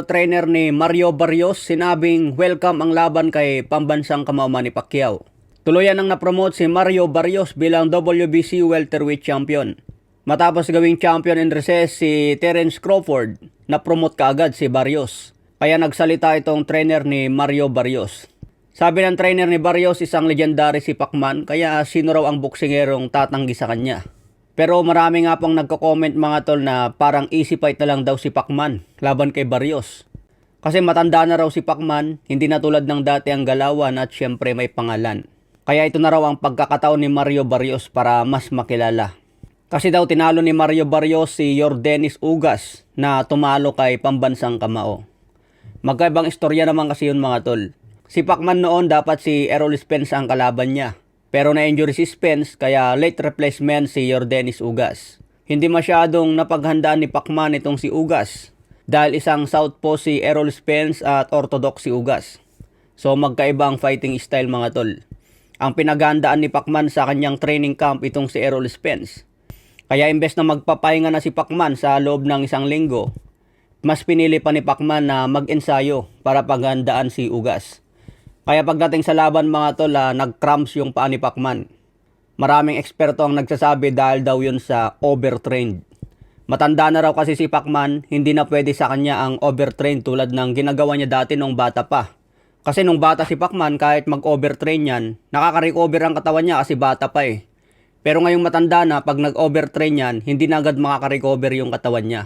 Trainer ni Mario Barrios sinabing welcome ang laban kay pambansang kamao Manny Pacquiao. Tuluyan nang napromote si Mario Barrios bilang WBC welterweight champion. Matapos gawing champion in recess si Terence Crawford, napromote kaagad si Barrios. Kaya nagsalita itong trainer ni Mario Barrios. Sabi ng trainer ni Barrios, isang legendary si Pacman, kaya sino raw ang boksingerong tatanggi sa kanya. Pero marami nga pong nagko-comment mga tol na parang easy fight na lang daw si Pacman laban kay Barrios. Kasi matanda na raw si Pacman, hindi na tulad ng dati ang galawan at syempre may pangalan. Kaya ito na raw ang pagkakataon ni Mario Barrios para mas makilala. Kasi daw tinalo ni Mario Barrios si Yordenis Ugas na tumalo kay pambansang kamao. Magkaibang istorya naman kasi yun mga tol. Si Pacman noon dapat si Errol Spence ang kalaban niya. Pero na-injury si Spence kaya late replacement si Yordenis Ugas. Hindi masyadong napaghandaan ni Pacman itong si Ugas dahil isang southpaw si Errol Spence at orthodox si Ugas. So magkaibang fighting style mga tol. Ang pinaghandaan ni Pacman sa kanyang training camp itong si Errol Spence. Kaya imbes na magpapahinga na si Pacman sa loob ng isang linggo, mas pinili pa ni Pacman na mag-ensayo para paghandaan si Ugas. Kaya pagdating sa laban mga tol, nag-cramps yung paa ni Pacman. Maraming eksperto ang nagsasabi dahil daw yun sa overtrained. Matanda na raw kasi si Pacman, hindi na pwede sa kanya ang overtrained tulad ng ginagawa niya dati nung bata pa. Kasi nung bata si Pacman, kahit mag-overtrain yan, nakaka-recover ang katawan niya kasi bata pa eh. Pero ngayong matanda na, pag nag-overtrain yan, hindi na agad makaka-recover yung katawan niya.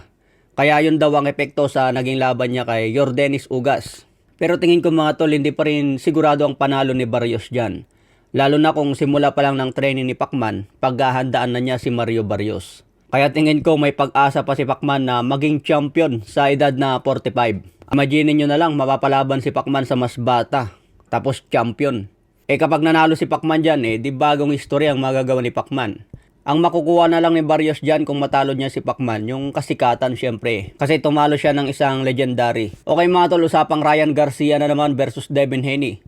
Kaya yun daw ang epekto sa naging laban niya kay Yordenis Ugas. Pero tingin ko mga tol, hindi pa rin sigurado ang panalo ni Barrios dyan. Lalo na kung simula pa lang ng training ni Pacman, paghahandaan na niya si Mario Barrios. Kaya tingin ko may pag-asa pa si Pacman na maging champion sa edad na 45. Imagine nyo na lang, mapapalaban si Pacman sa mas bata, tapos champion. Kapag nanalo si Pacman dyan, di bagong istorya ang magagawa ni Pacman. Ang makukuha na lang ni Barrios dyan kung matalo niya si Pacman, yung kasikatan syempre. Kasi tumalo siya ng isang legendary. Okay mga tol, usapang Ryan Garcia na naman versus Devin Haney.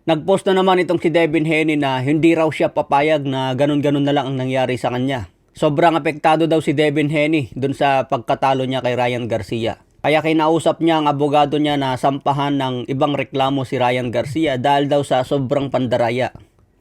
Nagpost na naman itong si Devin Haney na hindi raw siya papayag na ganun-ganun na lang ang nangyari sa kanya. Sobrang apektado daw si Devin Haney dun sa pagkatalo niya kay Ryan Garcia. Kaya kinausap niya ang abogado niya na sampahan ng ibang reklamo si Ryan Garcia dahil daw sa sobrang pandaraya.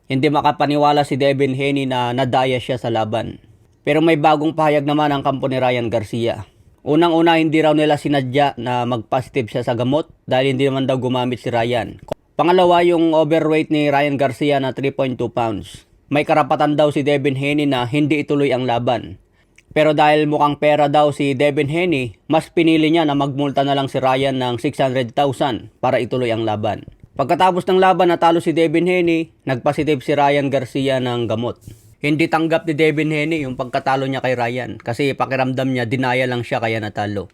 Hindi makapaniwala si Devin Haney na nadaya siya sa laban. Pero may bagong pahayag naman ang kampo ni Ryan Garcia. Unang-una, hindi raw nila sinadya na mag-positive siya sa gamot dahil hindi naman daw gumamit si Ryan. Pangalawa, yung overweight ni Ryan Garcia na 3.2 pounds. May karapatan daw si Devin Haney na hindi ituloy ang laban. Pero dahil mukhang pera daw si Devin Haney, mas pinili niya na magmulta na lang si Ryan ng 600,000 para ituloy ang laban. Pagkatapos ng laban, natalo si Devin Haney, nagpositive si Ryan Garcia ng gamot. Hindi tanggap ni Devin Haney yung pagkatalo niya kay Ryan kasi pakiramdam niya dinaya lang siya kaya natalo.